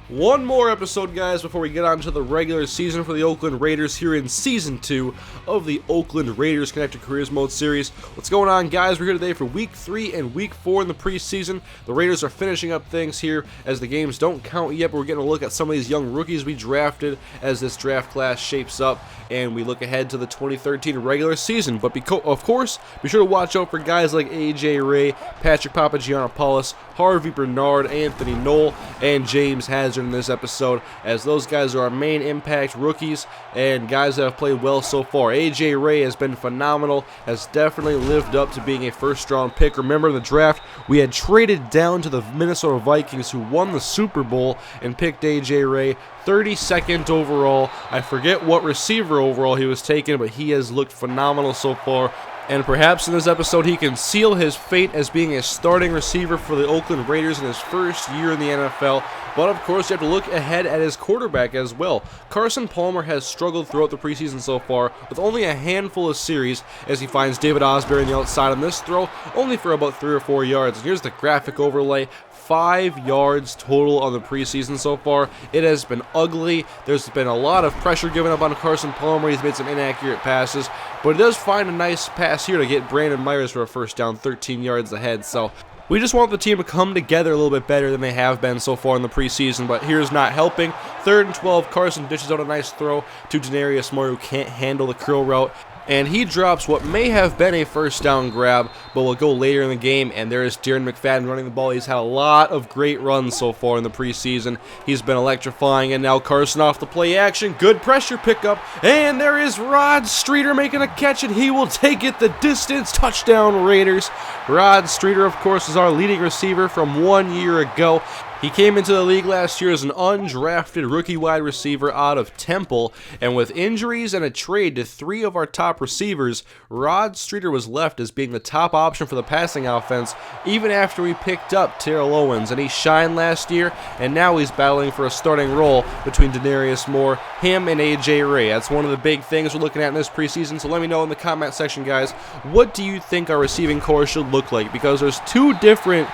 One more episode, guys, before we get on to the regular season for the Oakland Raiders here in Season 2 of the Oakland Raiders Connected Careers Mode Series. What's going on, guys? We're here today for Week 3 and Week 4 in the preseason. The Raiders are finishing up things here as the games don't count yet, but we're getting a look at some of these young rookies we drafted as this draft class shapes up, and we look ahead to the 2013 regular season. But of course, be sure to watch out for guys like A.J. Ray, Patrick Papagiannopoulos, Harvey Bernard, Anthony Knoll, and James Hester in this episode, as those guys are our main impact rookies and guys that have played well so far. A.J. Ray has been phenomenal, has definitely lived up to being a first-round pick. Remember, in the draft, we had traded down to the Minnesota Vikings, who won the Super Bowl, and picked A.J. Ray 32nd overall. I forget what receiver overall he was taken, but he has looked phenomenal so far. And perhaps in this episode he can seal his fate as being a starting receiver for the Oakland Raiders in his first year in the NFL. But of course you have to look ahead at his quarterback as well. Carson Palmer has struggled throughout the preseason so far with only a handful of series as he finds David Osbury on the outside on this throw, only for about 3 or 4 yards. And here's the graphic overlay. 5 yards total on the preseason so far. It has been ugly. There's been a lot of pressure given up on Carson Palmer. He's made some inaccurate passes, but he does find a nice pass here to get Brandon Myers for a first down, 13 yards ahead. So we just want the team to come together a little bit better than they have been so far in the preseason, but here's not helping. 3rd and 12, Carson dishes out a nice throw to Denarius Moore, who can't handle the curl route, and he drops what may have been a first down grab, but will go later in the game. And there is Darren Mcfadden running the ball. He's had a lot of great runs so far in the preseason. He's been electrifying, and now Carson off the play action. Good pressure pickup, and there is Rod Streeter making a catch, and he will take it the distance. Touchdown, Raiders. Rod Streeter, of course, is our leading receiver from 1 year ago. He came into the league last year as an undrafted rookie wide receiver out of Temple, and with injuries and a trade to 3 of our top receivers, Rod Streeter was left as being the top option for the passing offense, even after we picked up Terrell Owens, and he shined last year, and now he's battling for a starting role between Denarius Moore, him, and A.J. Ray. That's one of the big things we're looking at in this preseason, so let me know in the comment section, guys, what do you think our receiving core should look like? Because there's 2 different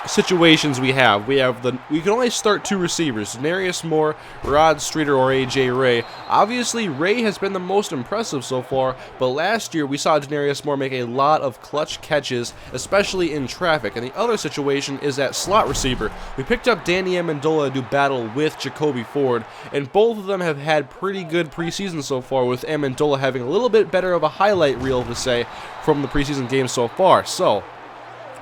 situations we have. We can only start 2 receivers, Denarius Moore, Rod Streeter, or A.J. Ray. Obviously, Ray has been the most impressive so far, but last year we saw Denarius Moore make a lot of clutch catches, especially in traffic. And the other situation is at slot receiver. We picked up Danny Amendola to do battle with Jacoby Ford, and both of them have had pretty good preseason so far, with Amendola having a little bit better of a highlight reel to say from the preseason game so far. So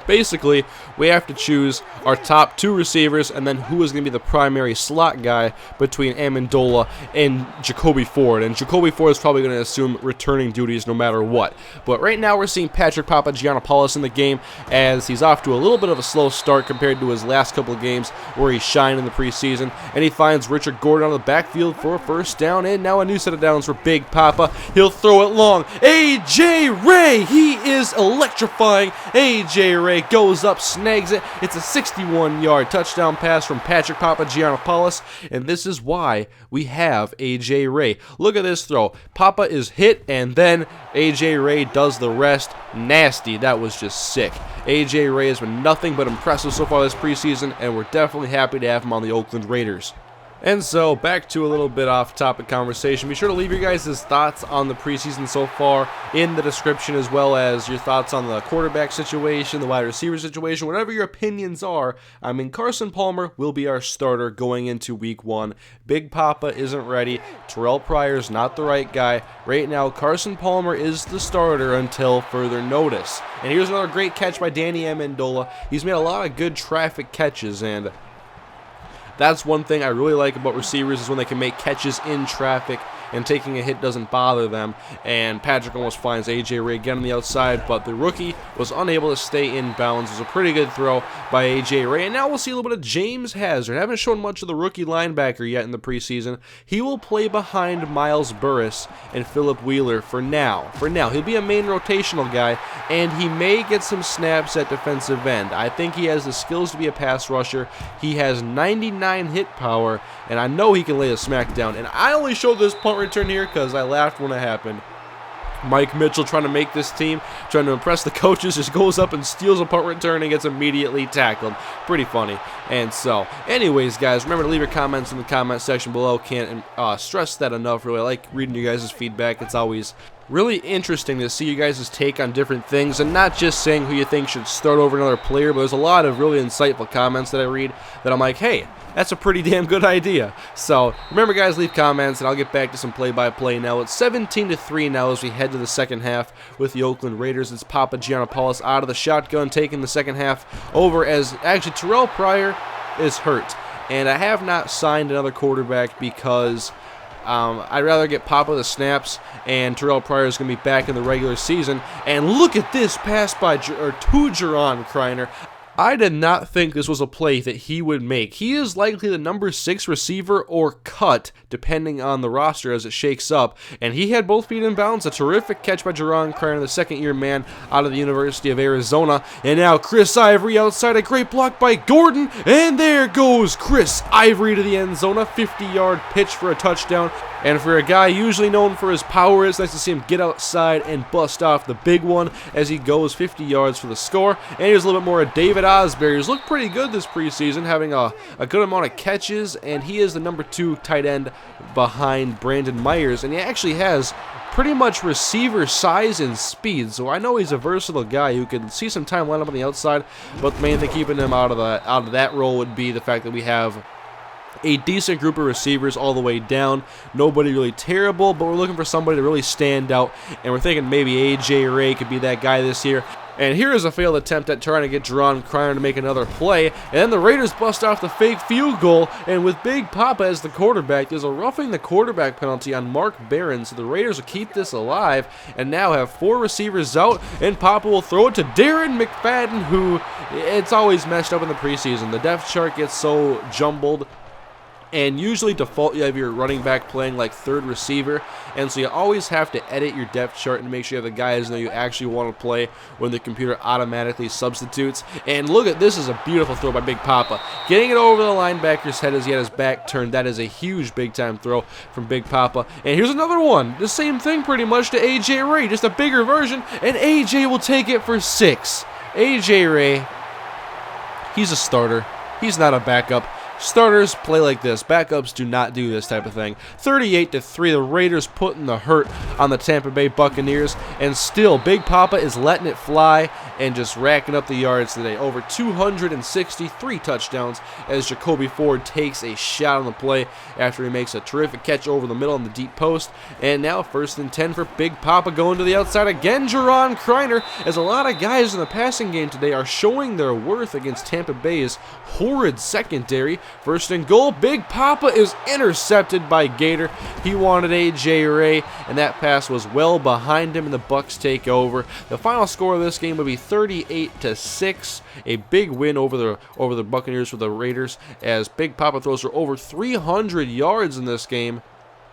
basically, we have to choose our top 2 receivers and then who is going to be the primary slot guy between Amendola and Jacoby Ford. And Jacoby Ford is probably going to assume returning duties no matter what. But right now we're seeing Patrick Papagiannopoulos in the game as he's off to a little bit of a slow start compared to his last couple of games where he shined in the preseason. And he finds Richard Gordon on the backfield for a first down, and now a new set of downs for Big Papa. He'll throw it long. A.J. Ray, he is electrifying. A.J. Ray goes up, snags it. It's a 61-yard touchdown pass from Patrick Papagiannopoulos, and this is why we have A.J. Ray. Look at this throw. Papa is hit, and then A.J. Ray does the rest. Nasty. That was just sick. A.J. Ray has been nothing but impressive so far this preseason, and we're definitely happy to have him on the Oakland Raiders. And so, back to a little bit off-topic conversation. Be sure to leave your guys' thoughts on the preseason so far in the description, as well as your thoughts on the quarterback situation, the wide receiver situation, whatever your opinions are. I mean, Carson Palmer will be our starter going into Week 1. Big Papa isn't ready. Terrell Pryor's not the right guy. Right now, Carson Palmer is the starter until further notice. And here's another great catch by Danny Amendola. He's made a lot of good traffic catches, and that's one thing I really like about receivers, is when they can make catches in traffic and taking a hit doesn't bother them. And Patrick almost finds A.J. Ray again on the outside, but the rookie was unable to stay in bounds. It was a pretty good throw by A.J. Ray. And now we'll see a little bit of James Hester. Haven't shown much of the rookie linebacker yet in the preseason. He will play behind Miles Burris and Philip Wheeler for now. He'll be a main rotational guy, and he may get some snaps at defensive end. I think he has the skills to be a pass rusher. He has 99 hit power, and I know he can lay a smack down. And I only showed this punt return here because I laughed when it happened. Mike Mitchell trying to make this team, trying to impress the coaches, just goes up and steals a punt return and gets immediately tackled. Pretty funny. And so, anyways, guys, remember to leave your comments in the comment section below. Can't stress that enough, really. I like reading you guys' feedback. It's always really interesting to see you guys' take on different things, and not just saying who you think should start over another player, but there's a lot of really insightful comments that I read that I'm like, hey, that's a pretty damn good idea. So remember, guys, leave comments, and I'll get back to some play-by-play now. It's 17-3 now as we head to the second half with the Oakland Raiders. It's Papa Giannopoulos out of the shotgun, taking the second half over, as actually Terrell Pryor is hurt. And I have not signed another quarterback because I'd rather get Papa the snaps, and Terrell Pryor is going to be back in the regular season. And look at this pass to Jaron Kreiner. I did not think this was a play that he would make. He is likely the number 6 receiver or cut, depending on the roster as it shakes up. And he had both feet in bounds. A terrific catch by Jaron Kreiner, the second-year man out of the University of Arizona. And now Chris Ivory outside, a great block by Gordon. And there goes Chris Ivory to the end zone. A 50-yard pitch for a touchdown. And for a guy usually known for his power, it's nice to see him get outside and bust off the big one as he goes 50 yards for the score. And here's a little bit more of David Osbury, who's looked pretty good this preseason, having a good amount of catches, and he is the number 2 tight end behind Brandon Myers, and he actually has pretty much receiver size and speed, so I know he's a versatile guy who can see some time line up on the outside, but the main thing keeping him out of that role would be the fact that we have a decent group of receivers all the way down. Nobody really terrible, but we're looking for somebody to really stand out, and we're thinking maybe A.J. Ray could be that guy this year. And here is a failed attempt at trying to get Jaron Kreiner to make another play. And then the Raiders bust off the fake field goal. And with Big Papa as the quarterback, there's a roughing the quarterback penalty on Mark Barron. So the Raiders will keep this alive and now have 4 receivers out. And Papa will throw it to Darren Mcfadden, who it's always messed up in the preseason. The depth chart gets so jumbled. And usually default you have your running back playing like third receiver, and so you always have to edit your depth chart and make sure you have the guys that you actually want to play when the computer automatically substitutes. And look at this, is a beautiful throw by Big Papa, getting it over the linebacker's head as he had his back turned. That is a huge big time throw from Big Papa. And here's another one, the same thing pretty much to A.J. Ray, just a bigger version, and A.J. will take it for 6. A.J. Ray, he's a starter, he's not a backup. Starters play like this. Backups do not do this type of thing. 38-3, the Raiders putting the hurt on the Tampa Bay Buccaneers, and still Big Papa is letting it fly and just racking up the yards today. Over 263 touchdowns as Jacoby Ford takes a shot on the play after he makes a terrific catch over the middle on the deep post. And now 1st and 10 for Big Papa, going to the outside again. Jaron Kreiner, as a lot of guys in the passing game today are showing their worth against Tampa Bay's horrid secondary. 1st and goal, Big Papa is intercepted by Gator. He wanted A.J. Ray, and that pass was well behind him, and the Bucs take over. The final score of this game would be 38-6, a big win over the Buccaneers for the Raiders, as Big Papa throws for over 300 yards in this game.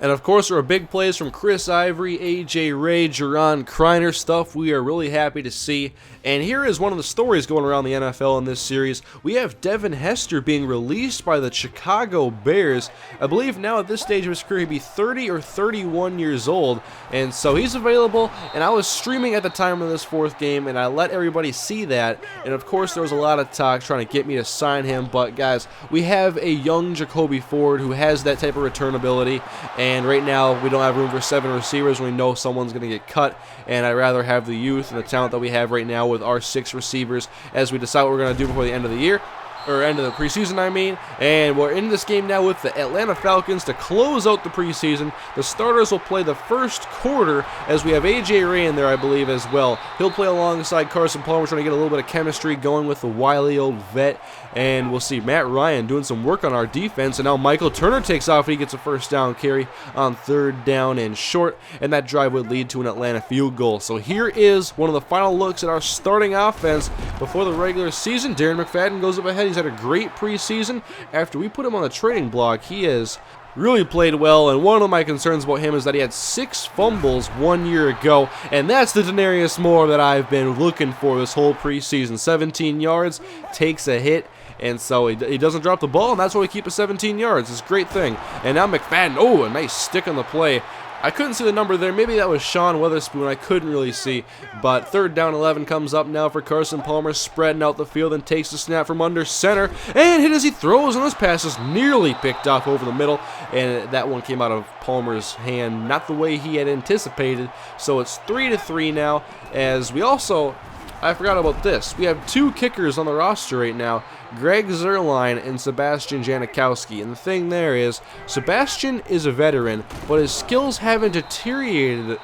And of course, there are big plays from Chris Ivory, A.J. Ray, Jaron Kreiner, stuff we are really happy to see. And here is one of the stories going around the NFL in this series. We have Devin Hester being released by the Chicago Bears. I believe now at this stage of his career he'd be 30 or 31 years old. And so he's available, and I was streaming at the time of this 4th game, and I let everybody see that. And of course, there was a lot of talk trying to get me to sign him. But guys, we have a young Jacoby Ford who has that type of return ability. And right now, we don't have room for 7 receivers. We know someone's going to get cut, and I'd rather have the youth and the talent that we have right now with our 6 receivers as we decide what we're going to do before the end of the year. Or end of the preseason, I mean. And we're in this game now with the Atlanta Falcons to close out the preseason. The starters will play the first quarter as we have A.J. Ray in there, I believe, as well. He'll play alongside Carson Palmer, trying to get a little bit of chemistry going with the wily old vet. And we'll see Matt Ryan doing some work on our defense. And now Michael Turner takes off and he gets a 1st down carry on 3rd down and short. And that drive would lead to an Atlanta field goal. So here is one of the final looks at our starting offense before the regular season. Darren Mcfadden goes up ahead. He's had a great preseason. After we put him on the trading block, he has really played well, and one of my concerns about him is that he had 6 fumbles 1 year ago, and that's the Denarius Moore that I've been looking for this whole preseason. 17 yards, takes a hit, and so he doesn't drop the ball, and that's why we keep it 17 yards. It's a great thing. And now McFadden, oh, a nice stick on the play. I couldn't see the number there. Maybe that was Sean Weatherspoon. I couldn't really see. But 3rd down 11 comes up now for Carson Palmer, spreading out the field and takes the snap from under center. And hit as he throws, and this pass is nearly picked off over the middle. And that one came out of Palmer's hand, not the way he had anticipated. So it's 3-3 now, as we also... I forgot about this. We have 2 kickers on the roster right now, Greg Zerline and Sebastian Janikowski. And the thing there is, Sebastian is a veteran, but his skills haven't deteriorated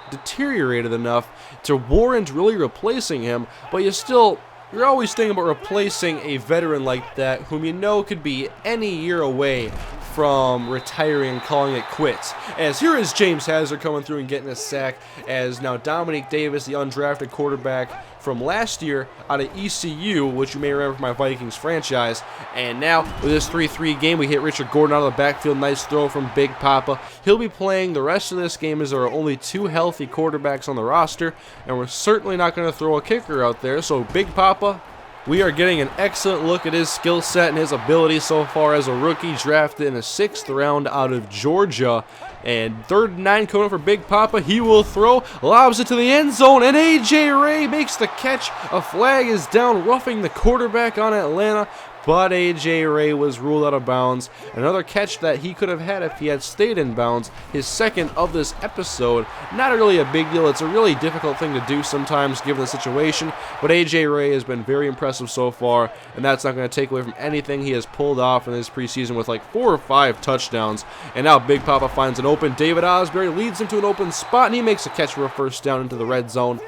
enough to warrant really replacing him. But you're always thinking about replacing a veteran like that, whom you know could be any year away from retiring and calling it quits. As here is James Hester coming through and getting a sack, as now Dominique Davis, the undrafted quarterback from last year out of ECU, which you may remember from my Vikings franchise, and now with this 3-3 game, we hit Richard Gordon out of the backfield. Nice throw from Big Papa. He'll be playing the rest of this game, as there are only 2 healthy quarterbacks on the roster, and we're certainly not going to throw a kicker out there. So Big Papa, we are getting an excellent look at his skill set and his ability so far as a rookie, drafted in the 6th round out of Georgia. And 3rd and 9 coming up for Big Papa. He will throw, lobs it to the end zone, and A.J. Ray makes the catch. A flag is down, roughing the quarterback on Atlanta, but A.J. Ray was ruled out of bounds. Another catch that he could have had if he had stayed in bounds, his 2nd of this episode. Not really a big deal. It's a really difficult thing to do sometimes given the situation, but A.J. Ray has been very impressive so far, and that's not going to take away from anything he has pulled off in this preseason with like 4 or 5 touchdowns. And now Big Papa finds an open David Osbury, leads him to an open spot, and he makes a catch for a 1st down into the red zone,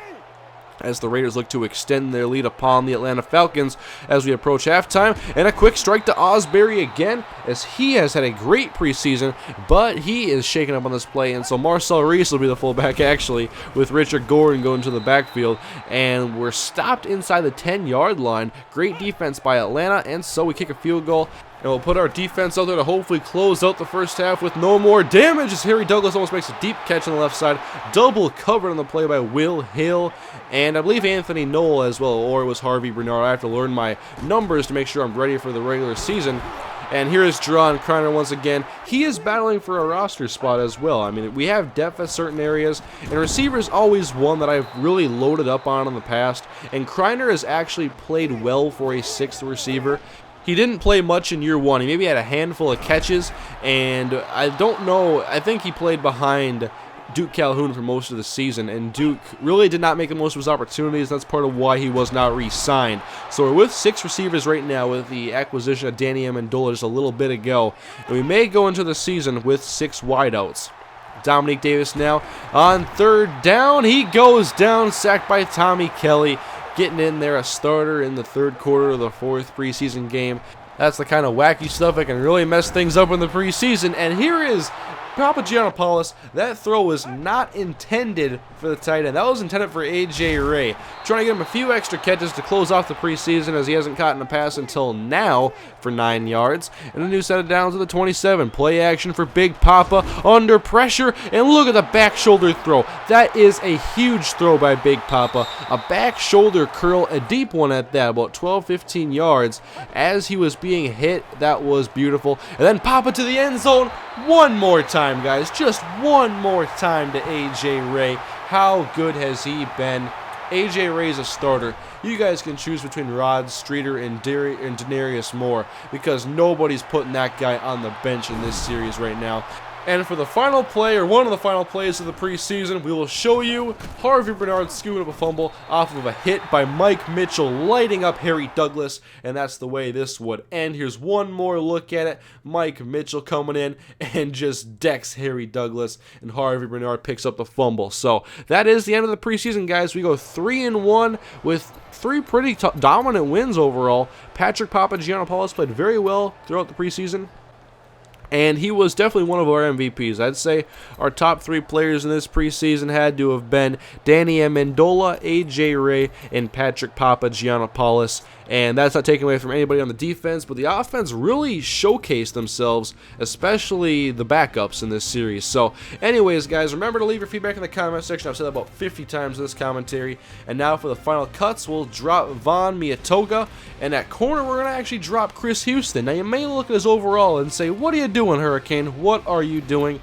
as the Raiders look to extend their lead upon the Atlanta Falcons as we approach halftime. And a quick strike to Osbury again, as he has had a great preseason, but he is shaken up on this play, and so Marcel Reese will be the fullback actually, with Richard Gordon going to the backfield, and we're stopped inside the 10-yard line. Great defense by Atlanta, and so we kick a field goal. And we'll put our defense out there to hopefully close out the first half with no more damage, as Harry Douglas almost makes a deep catch on the left side. Double covered on the play by Will Hill, and I believe Anthony Knoll as well, or it was Harvey Bernard. I have to learn my numbers to make sure I'm ready for the regular season. And here is Jaron Kreiner once again. He is battling for a roster spot as well. I mean, we have depth at certain areas, and receiver is always one that I've really loaded up on in the past. And Kreiner has actually played well for a 6th receiver. He didn't play much in year 1. He maybe had a handful of catches, and I don't know. I think he played behind Duke Calhoun for most of the season, and Duke really did not make the most of his opportunities. That's part of why he was not re-signed. So we're with 6 receivers right now with the acquisition of Danny Amendola just a little bit ago, and we may go into the season with 6 wideouts. Dominique Davis now on 3rd down. He goes down, sacked by Tommy Kelly. Getting in there, a starter in the 3rd quarter of the 4th preseason game. That's the kind of wacky stuff that can really mess things up in the preseason. And here is Papagiannopoulos. That throw was not intended for the tight end. That was intended for A.J. Ray. Trying to get him a few extra catches to close off the preseason, as he hasn't caught a pass until now for 9 yards. And a new set of downs to the 27. Play action for Big Papa under pressure. And look at the back shoulder throw. That is a huge throw by Big Papa. A back shoulder curl, a deep one at that, about 12-15 yards. As he was being hit, that was beautiful. And then Papa to the end zone. One more time, guys. Just one more time to A.J. Ray. How good has he been? A.J. Ray is a starter. You guys can choose between Rod Streeter and Denarius Moore, because nobody's putting that guy on the bench in this series right now. And for the final play, or one of the final plays of the preseason, we will show you Harvey Bernard scooping up a fumble off of a hit by Mike Mitchell, lighting up Harry Douglas, and that's the way this would end. Here's one more look at it. Mike Mitchell coming in and just decks Harry Douglas, and Harvey Bernard picks up the fumble. So that is the end of the preseason, guys. We go 3-1 with 3 pretty dominant wins overall. Patrick Papagiannopoulos played very well throughout the preseason, and he was definitely one of our MVPs. I'd say our top 3 players in this preseason had to have been Danny Amendola, A.J. Ray, and Patrick Papagiannopoulos. And that's not taken away from anybody on the defense, but the offense really showcased themselves, especially the backups in this series. So anyways, guys, remember to leave your feedback in the comment section. I've said that about 50 times in this commentary. And now for the final cuts, we'll drop Von Miatoga. And at corner, we're going to actually drop Chris Houston. Now, you may look at his overall and say, what are you doing, Hurricane? What are you doing?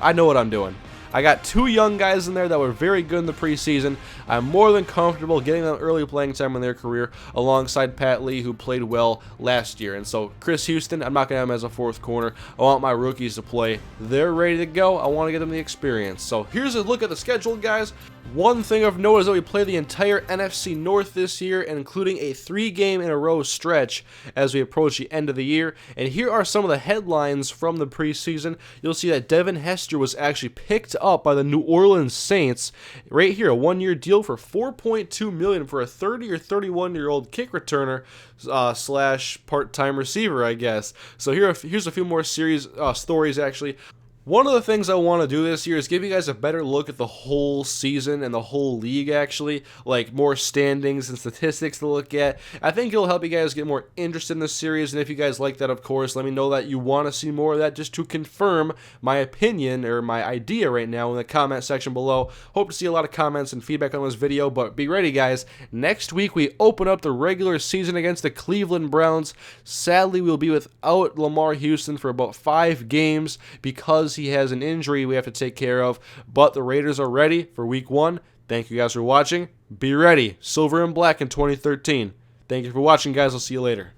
I know what I'm doing. I got 2 young guys in there that were very good in the preseason. I'm more than comfortable getting them early playing time in their career alongside Pat Lee, who played well last year. And so Chris Houston, I'm not going to have him as a 4th corner. I want my rookies to play. They're ready to go. I want to get them the experience. So here's a look at the schedule, guys. One thing of note is that we play the entire NFC North this year, including a 3-game-in-a-row stretch as we approach the end of the year. And here are some of the headlines from the preseason. You'll see that Devin Hester was actually picked up by the New Orleans Saints. Right here, a 1-year deal for $4.2 million for a 30 or 31-year-old kick returner slash part-time receiver, I guess. So here's a few more stories actually. One of the things I want to do this year is give you guys a better look at the whole season and the whole league, actually, like more standings and statistics to look at. I think it'll help you guys get more interested in this series, and if you guys like that, of course, let me know that you want to see more of that just to confirm my opinion or my idea right now in the comment section below. Hope to see a lot of comments and feedback on this video, but be ready, guys. Next week, we open up the regular season against the Cleveland Browns. Sadly, we'll be without Lamar Houston for about 5 games because he has an injury we have to take care of, but the Raiders are ready for week 1. Thank you guys for watching. Be ready. Silver and black in 2013. Thank you for watching, guys. I'll see you later.